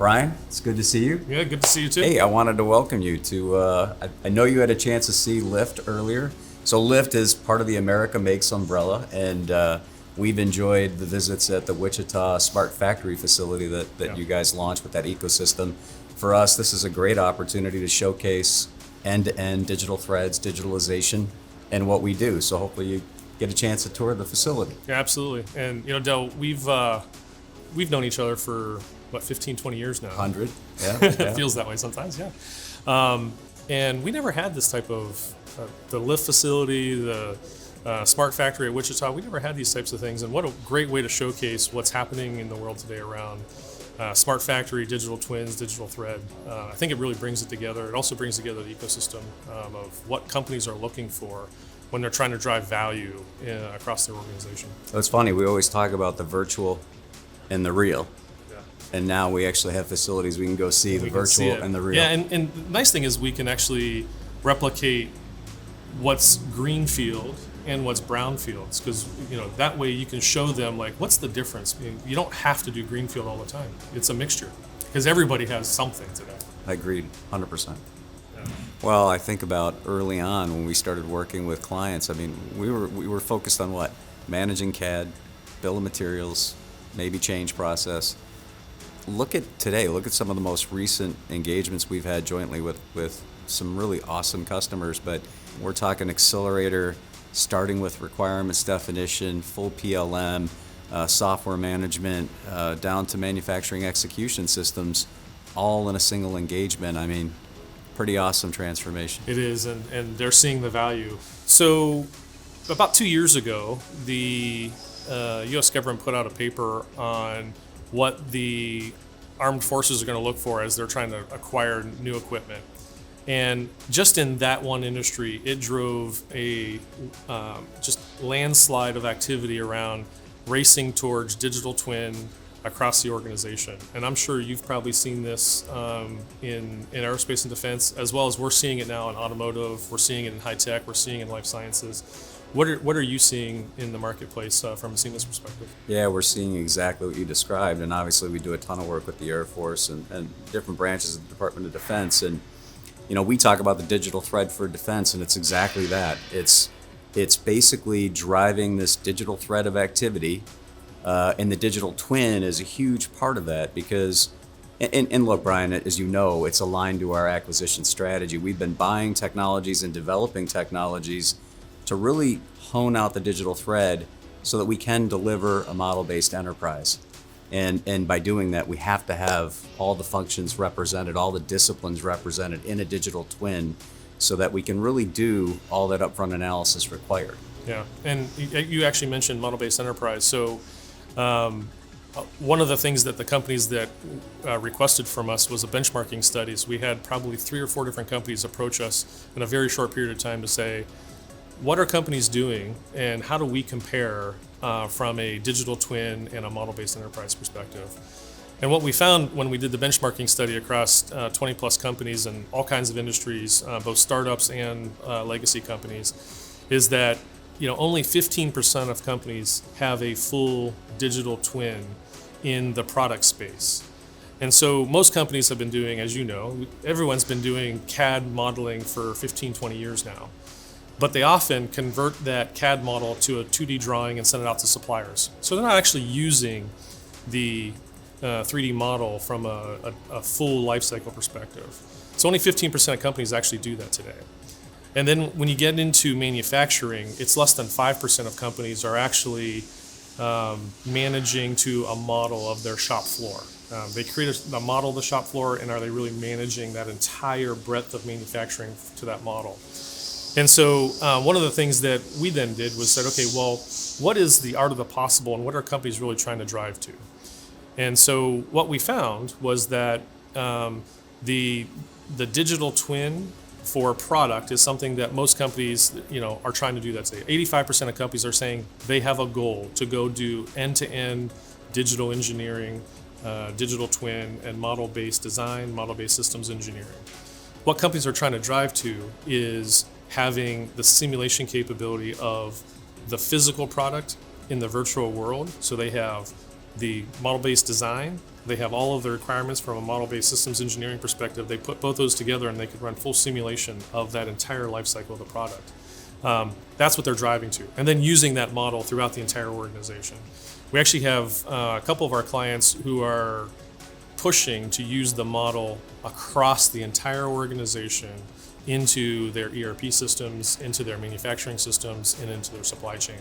Brian, it's good to see you. Yeah, good to see you too. Hey, I wanted to welcome you to, I know you had a chance to see Lyft earlier. So Lyft is part of the America Makes umbrella, and we've enjoyed the visits at the Wichita Smart Factory facility that you guys launched with that ecosystem. For us, this is a great opportunity to showcase end-to-end digital threads, digitalization, and what we do. So hopefully you get a chance to tour the facility. Yeah, absolutely. And Del, we've known each other for 15, 20 years now. 100, yeah. It feels that way sometimes, yeah. And we never had this type of the Lyft facility, the Smart Factory at Wichita. We never had these types of things, and what a great way to showcase what's happening in the world today around Smart Factory, digital twins, digital thread. I think it really brings it together. It also brings together the ecosystem of what companies are looking for when they're trying to drive value across their organization. It's funny, we always talk about the virtual and the real. Yeah. And now we actually have facilities we can go see the virtual and the real. Yeah, and the nice thing is we can actually replicate what's greenfield and what's brownfields, because that way you can show them what's the difference. You don't have to do greenfield all the time. It's a mixture because everybody has something today. I agreed, 100%. Yeah. Well, I think about early on when we started working with clients. I mean, we were focused on what? Managing CAD, bill of materials, maybe change process. Look at today. Look at some of the most recent engagements we've had jointly with some really awesome customers. But we're talking accelerator, starting with requirements definition, full PLM, software management, down to manufacturing execution systems, all in a single engagement. I mean, pretty awesome transformation. It is, and they're seeing the value. So about 2 years ago, the U.S. government put out a paper on what the armed forces are going to look for as they're trying to acquire new equipment. And just in that one industry, it drove a just landslide of activity around racing towards digital twin across the organization. And I'm sure you've probably seen this in aerospace and defense, as well as we're seeing it now in automotive, we're seeing it in high tech, we're seeing it in life sciences. What are you seeing in the marketplace from a Siemens perspective? Yeah, we're seeing exactly what you described, and obviously we do a ton of work with the Air Force and different branches of the Department of Defense. And we talk about the digital thread for defense, and it's exactly that. It's basically driving this digital thread of activity, and the digital twin is a huge part of that because, and look, Brian, as you know, it's aligned to our acquisition strategy. We've been buying technologies and developing technologies to really hone out the digital thread so that we can deliver a model-based enterprise. And by doing that, we have to have all the functions represented, all the disciplines represented in a digital twin so that we can really do all that upfront analysis required. Yeah, and you actually mentioned model-based enterprise. So one of the things that the companies that requested from us was a benchmarking studies. We had probably 3 or 4 different companies approach us in a very short period of time to say, what are companies doing and how do we compare from a digital twin and a model-based enterprise perspective? And what we found when we did the benchmarking study across 20 plus companies in all kinds of industries, both startups and legacy companies, is that only 15% of companies have a full digital twin in the product space. And so most companies have been doing, as you know, everyone's been doing CAD modeling for 15, 20 years now. But they often convert that CAD model to a 2D drawing and send it out to suppliers. So they're not actually using the 3D model from a full life cycle perspective. So only 15% of companies actually do that today. And then when you get into manufacturing, it's less than 5% of companies are actually managing to a model of their shop floor. They create a model of the shop floor, and are they really managing that entire breadth of manufacturing to that model? And so one of the things that we then did was said, okay, well, what is the art of the possible and what are companies really trying to drive to? And so what we found was that the digital twin for product is something that most companies, are trying to do that today. 85% of companies are saying they have a goal to go do end-to-end digital engineering, digital twin, and model-based design, model-based systems engineering. What companies are trying to drive to is having the simulation capability of the physical product in the virtual world. So they have the model-based design. They have all of the requirements from a model-based systems engineering perspective. They put both those together and they could run full simulation of that entire life cycle of the product. That's what they're driving to. And then using that model throughout the entire organization. We actually have a couple of our clients who are pushing to use the model across the entire organization into their ERP systems, into their manufacturing systems, and into their supply chain.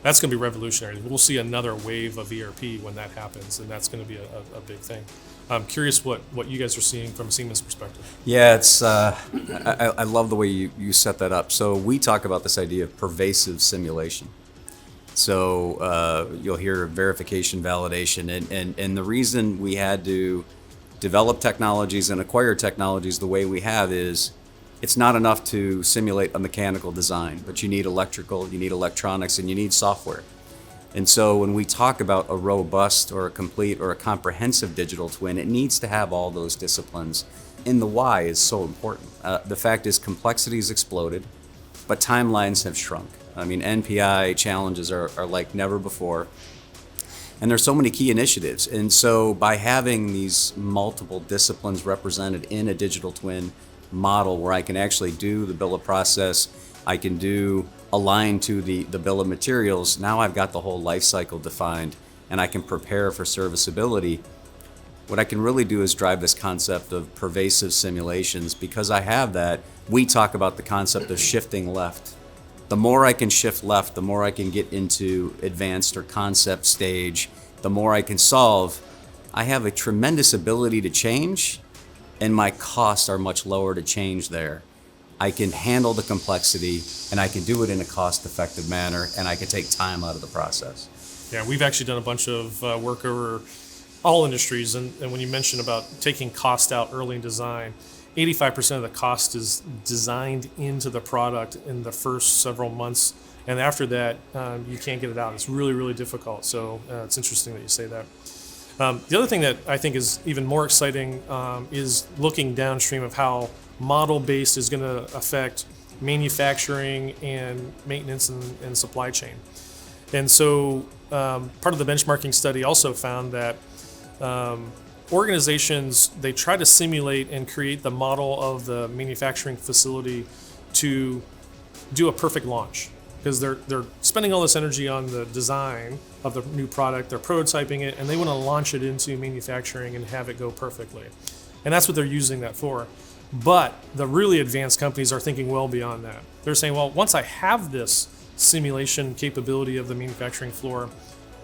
That's going to be revolutionary. We'll see another wave of ERP when that happens, and that's going to be a big thing. I'm curious what you guys are seeing from a Siemens perspective. Yeah, it's I love the way you set that up. So we talk about this idea of pervasive simulation. So you'll hear verification, validation, and the reason we had to develop technologies and acquire technologies the way we have is it's not enough to simulate a mechanical design, but you need electrical, you need electronics, and you need software. And so when we talk about a robust or a complete or a comprehensive digital twin, it needs to have all those disciplines. And the why is so important. The fact is complexity has exploded, but timelines have shrunk. I mean, NPI challenges are like never before. And there's so many key initiatives. And so by having these multiple disciplines represented in a digital twin model where I can actually do the bill of process, I can do align to the bill of materials, now I've got the whole life cycle defined and I can prepare for serviceability. What I can really do is drive this concept of pervasive simulations. Because I have that, we talk about the concept of shifting left. The more I can shift left, the more I can get into advanced or concept stage, the more I can solve. I have a tremendous ability to change, and my costs are much lower to change there. I can handle the complexity, and I can do it in a cost-effective manner, and I can take time out of the process. Yeah, we've actually done a bunch of work over all industries, and when you mentioned about taking cost out early in design, 85% of the cost is designed into the product in the first several months, and after that, you can't get it out. It's really, really difficult. So it's interesting that you say that. The other thing that I think is even more exciting is looking downstream of how model-based is going to affect manufacturing and maintenance and supply chain. And so part of the benchmarking study also found that organizations, they try to simulate and create the model of the manufacturing facility to do a perfect launch, because they're spending all this energy on the design of the new product, they're prototyping it, and they want to launch it into manufacturing and have it go perfectly. And that's what they're using that for. But the really advanced companies are thinking well beyond that. They're saying, well, once I have this simulation capability of the manufacturing floor,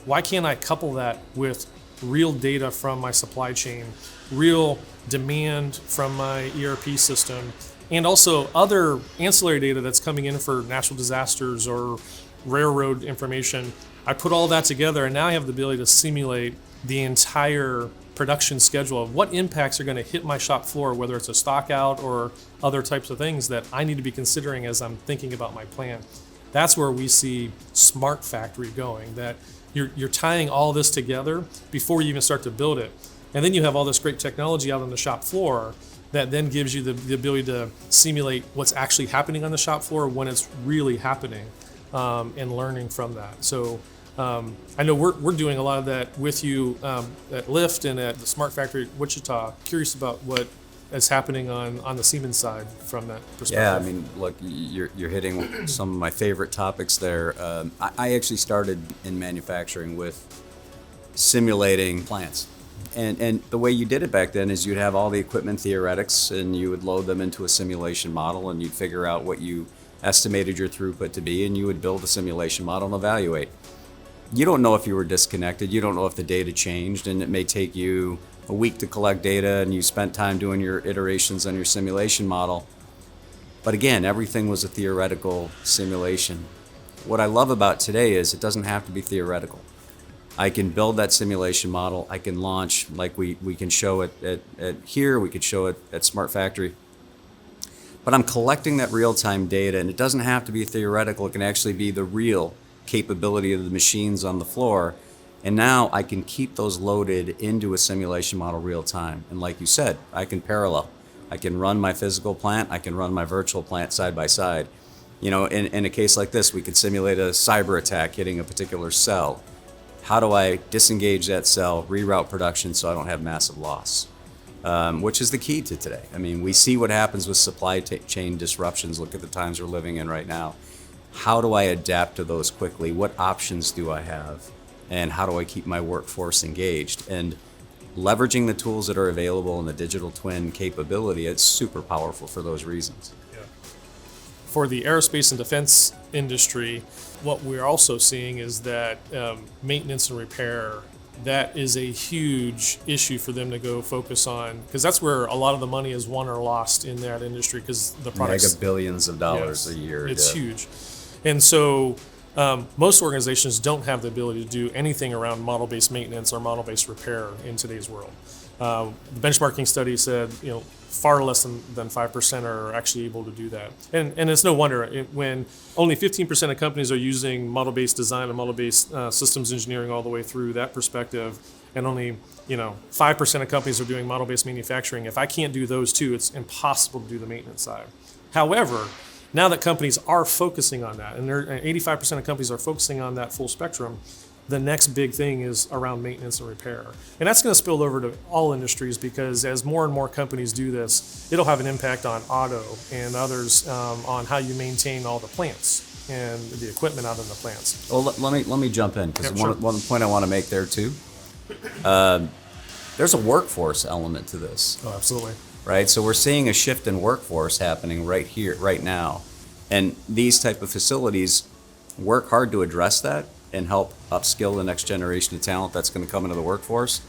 why can't I couple that with real data from my supply chain, real demand from my ERP system, and also other ancillary data that's coming in for natural disasters or railroad information. I put all that together, and now I have the ability to simulate the entire production schedule of what impacts are going to hit my shop floor, whether it's a stock out or other types of things that I need to be considering as I'm thinking about my plan. That's where we see smart factory going, that you're tying all this together before you even start to build it. And then you have all this great technology out on the shop floor that then gives you the ability to simulate what's actually happening on the shop floor when it's really happening, and learning from that. So I know we're doing a lot of that with you at Lyft and at the Smart Factory Wichita. Curious about what is happening on the Siemens side from that perspective. Yeah, I mean, look, you're hitting some of my favorite topics there. I actually started in manufacturing with simulating plants. And the way you did it back then is you'd have all the equipment theoretics and you would load them into a simulation model and you'd figure out what you estimated your throughput to be and you would build a simulation model and evaluate. You don't know if you were disconnected, you don't know if the data changed, and it may take you a week to collect data and you spent time doing your iterations on your simulation model. But again, everything was a theoretical simulation. What I love about today is it doesn't have to be theoretical. I can build that simulation model, I can launch, like we can show it at here, we could show it at Smart Factory. But I'm collecting that real-time data, and it doesn't have to be theoretical, it can actually be the real capability of the machines on the floor. And now I can keep those loaded into a simulation model real time. And like you said, I can parallel. I can run my physical plant, I can run my virtual plant side by side. You know, in a case like this, we could simulate a cyber attack hitting a particular cell. How do I disengage that cell, reroute production so I don't have massive loss? Which is the key to today. I mean, we see what happens with supply chain disruptions. Look at the times we're living in right now. How do I adapt to those quickly? What options do I have? And how do I keep my workforce engaged? And leveraging the tools that are available in the digital twin capability, it's super powerful for those reasons. For the aerospace and defense industry, what we're also seeing is that maintenance and repair, that is a huge issue for them to go focus on, because that's where a lot of the money is won or lost in that industry, because the products... Mega billions of dollars Yes, a year. It's huge. And so most organizations don't have the ability to do anything around model-based maintenance or model-based repair in today's world. The benchmarking study said, far less than 5% are actually able to do that. And it's no wonder when only 15% of companies are using model-based design and model-based systems engineering all the way through that perspective, and only 5% of companies are doing model-based manufacturing. If I can't do those two, it's impossible to do the maintenance side. However, now that companies are focusing on that, and 85% of companies are focusing on that full spectrum, the next big thing is around maintenance and repair. And that's going to spill over to all industries, because as more and more companies do this, it'll have an impact on auto and others on how you maintain all the plants and the equipment out in the plants. Well, let me jump in, because Sure. one point I want to make there too. There's a workforce element to this. Oh, absolutely. Right? So we're seeing a shift in workforce happening right here, right now. And these type of facilities work hard to address that and help upskill the next generation of talent that's going to come into the workforce.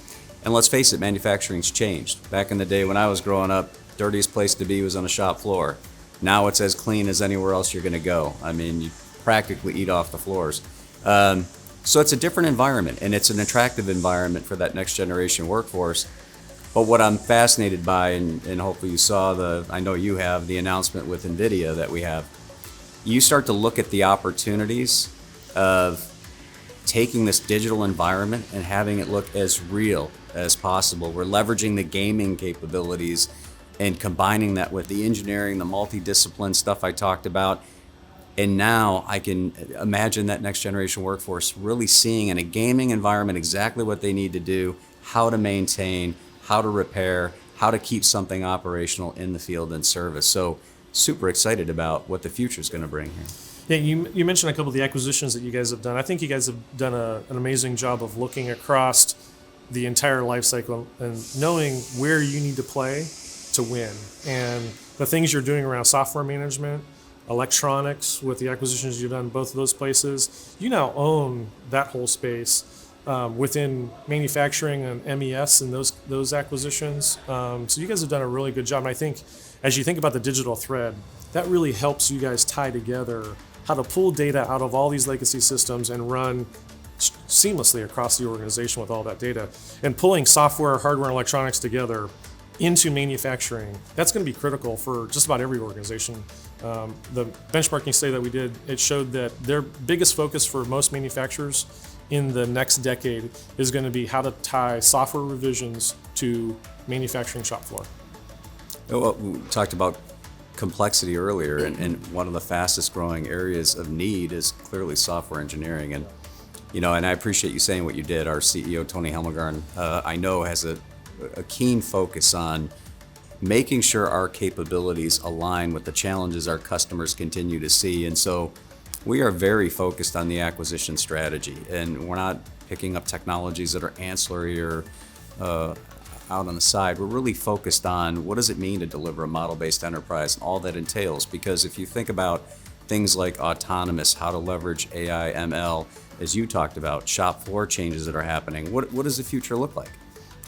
And let's face it, manufacturing's changed. Back in the day when I was growing up, dirtiest place to be was on a shop floor. Now it's as clean as anywhere else you're going to go. I mean, you practically eat off the floors. So it's a different environment, and it's an attractive environment for that next generation workforce. But what I'm fascinated by, and hopefully you saw I know you have, the announcement with NVIDIA that we have, you start to look at the opportunities of taking this digital environment and having it look as real as possible. We're leveraging the gaming capabilities and combining that with the engineering, the multidiscipline stuff I talked about. And now I can imagine that next generation workforce really seeing in a gaming environment exactly what they need to do, how to maintain, how to repair, how to keep something operational in the field and service. So super excited about what the future is going to bring here. Yeah, you mentioned a couple of the acquisitions that you guys have done. I think you guys have done an amazing job of looking across the entire life cycle and knowing where you need to play to win. And the things you're doing around software management, electronics, with the acquisitions you've done in both of those places, you now own that whole space within manufacturing and MES and those acquisitions. So you guys have done a really good job. And I think as you think about the digital thread, that really helps you guys tie together how to pull data out of all these legacy systems and run seamlessly across the organization with all that data. And pulling software, hardware, and electronics together into manufacturing, that's going to be critical for just about every organization. The benchmarking study that we did, it showed that their biggest focus for most manufacturers in the next decade is going to be how to tie software revisions to manufacturing shop floor. Well, we talked about complexity earlier, and one of the fastest growing areas of need is clearly software engineering. And and I appreciate you saying what you did. Our CEO, Tony Helmgarn, I know has a keen focus on making sure our capabilities align with the challenges our customers continue to see. And so we are very focused on the acquisition strategy, and we're not picking up technologies that are ancillary or out on the side. We're really focused on what does it mean to deliver a model-based enterprise and all that entails. Because if you think about things like autonomous, how to leverage AI, ML, as you talked about, shop floor changes that are happening, what does the future look like?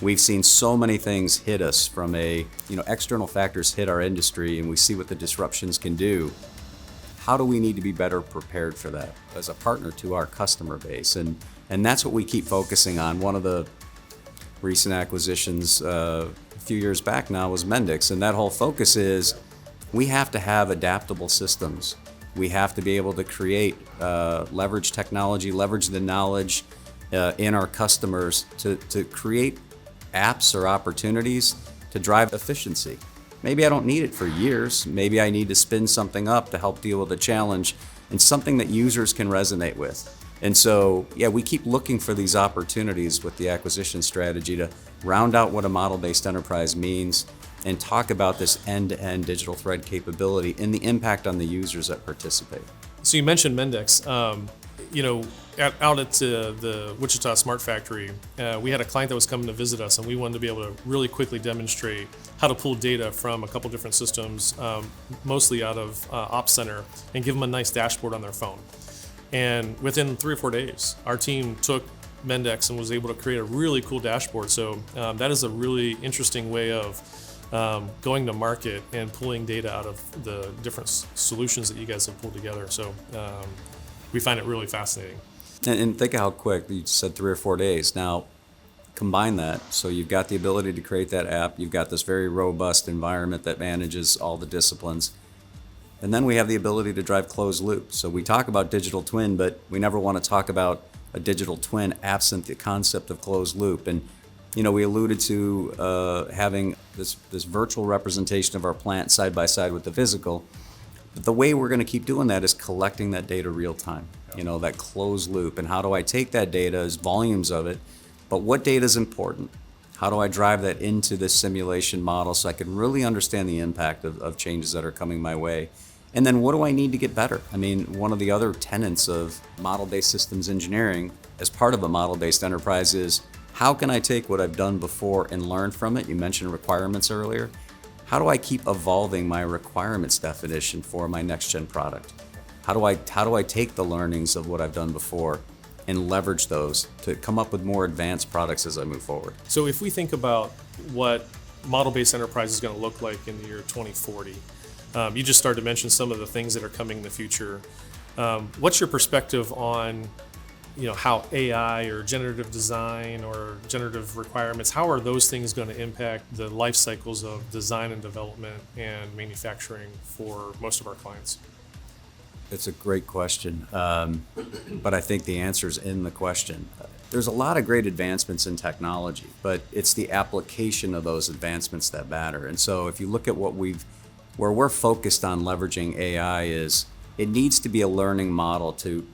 We've seen so many things hit us from external factors hit our industry, and we see what the disruptions can do. How do we need to be better prepared for that as a partner to our customer base? And that's what we keep focusing on. One of the recent acquisitions a few years back now was Mendix, and that whole focus is we have to have adaptable systems. We have to be able to create, leverage technology, leverage the knowledge in our customers to create apps or opportunities to drive efficiency. Maybe I don't need it for years. Maybe I need to spin something up to help deal with a challenge and something that users can resonate with. And so, yeah, we keep looking for these opportunities with the acquisition strategy to round out what a model-based enterprise means and talk about this end-to-end digital thread capability and the impact on the users that participate. So you mentioned Mendex. Out at the Wichita Smart Factory, we had a client that was coming to visit us, and we wanted to be able to really quickly demonstrate how to pull data from a couple different systems, mostly out of Ops Center, and give them a nice dashboard on their phone. And within 3 or 4 days, our team took Mendex and was able to create a really cool dashboard. So that is a really interesting way of going to market and pulling data out of the different solutions that you guys have pulled together. So we find it really fascinating. And think of how quick, you said 3 or 4 days. Now, combine that. So you've got the ability to create that app. You've got this very robust environment that manages all the disciplines. And then we have the ability to drive closed loop. So we talk about digital twin, but we never want to talk about a digital twin absent the concept of closed loop. And we alluded to having this virtual representation of our plant side by side with the physical. But the way we're going to keep doing that is collecting that data real time, that closed loop. And how do I take that data as volumes of it? But what data is important? How do I drive that into this simulation model so I can really understand the impact of changes that are coming my way? And then what do I need to get better? I mean, one of the other tenets of model-based systems engineering as part of a model-based enterprise is how can I take what I've done before and learn from it? You mentioned requirements earlier. How do I keep evolving my requirements definition for my next-gen product? How do I take the learnings of what I've done before and leverage those to come up with more advanced products as I move forward? So if we think about what model-based enterprise is going to look like in the year 2040, you just started to mention some of the things that are coming in the future. What's your perspective on how AI or generative design or generative requirements, how are those things going to impact the life cycles of design and development and manufacturing for most of our clients? It's a great question, but I think the answer is in the question. There's a lot of great advancements in technology, but it's the application of those advancements that matter. And so if you look at where we're focused on leveraging AI is it needs to be a learning model to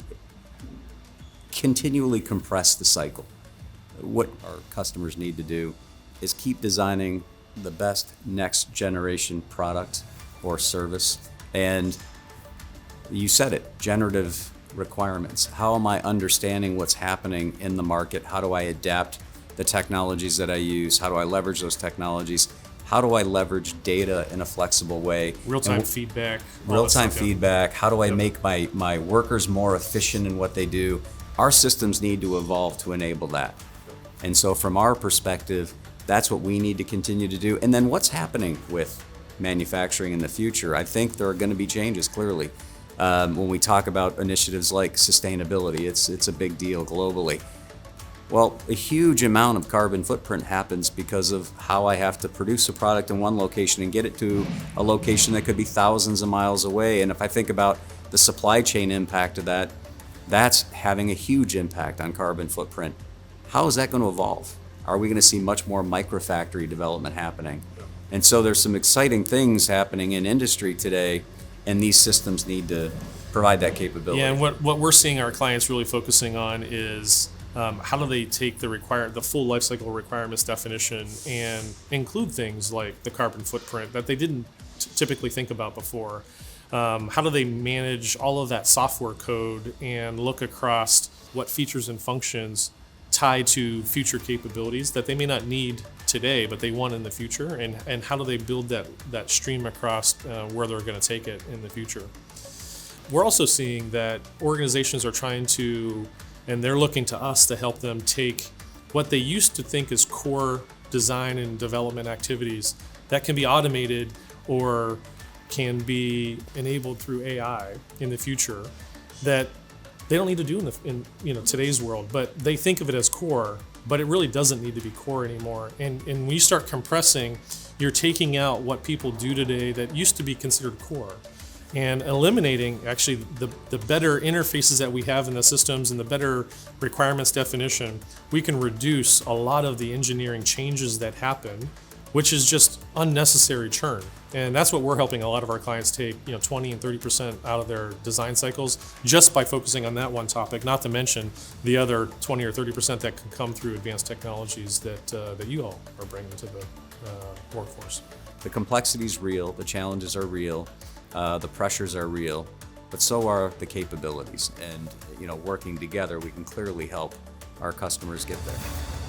continually compress the cycle. What our customers need to do is keep designing the best next generation product or service. And you said it, generative requirements. How am I understanding what's happening in the market? How do I adapt the technologies that I use? How do I leverage those technologies? How do I leverage data in a flexible way? Real-time feedback. Real-time feedback. How do I make my workers more efficient in what they do? Our systems need to evolve to enable that. And so from our perspective, that's what we need to continue to do. And then what's happening with manufacturing in the future? I think there are going to be changes, clearly. When we talk about initiatives like sustainability, it's a big deal globally. Well, a huge amount of carbon footprint happens because of how I have to produce a product in one location and get it to a location that could be thousands of miles away. And if I think about the supply chain impact of that, that's having a huge impact on carbon footprint. How is that going to evolve? Are we going to see much more microfactory development happening? And so there's some exciting things happening in industry today, and these systems need to provide that capability. Yeah, and what we're seeing our clients really focusing on is how do they take the full life cycle requirements definition and include things like the carbon footprint that they didn't typically think about before. How do they manage all of that software code and look across what features and functions tie to future capabilities that they may not need today, but they want in the future, and how do they build that stream across where they're going to take it in the future. We're also seeing that organizations are trying to, and they're looking to us to help them take what they used to think is core design and development activities that can be automated or can be enabled through AI in the future that they don't need to do in today's world, but they think of it as core, but it really doesn't need to be core anymore. And when you start compressing, you're taking out what people do today that used to be considered core and eliminating actually the better interfaces that we have in the systems and the better requirements definition. We can reduce a lot of the engineering changes that happen which is just unnecessary churn. And that's what we're helping a lot of our clients take, 20 and 30% out of their design cycles just by focusing on that one topic, not to mention the other 20 or 30% that can come through advanced technologies that you all are bringing to the workforce. The complexity is real, the challenges are real, the pressures are real, but so are the capabilities. And working together, we can clearly help our customers get there.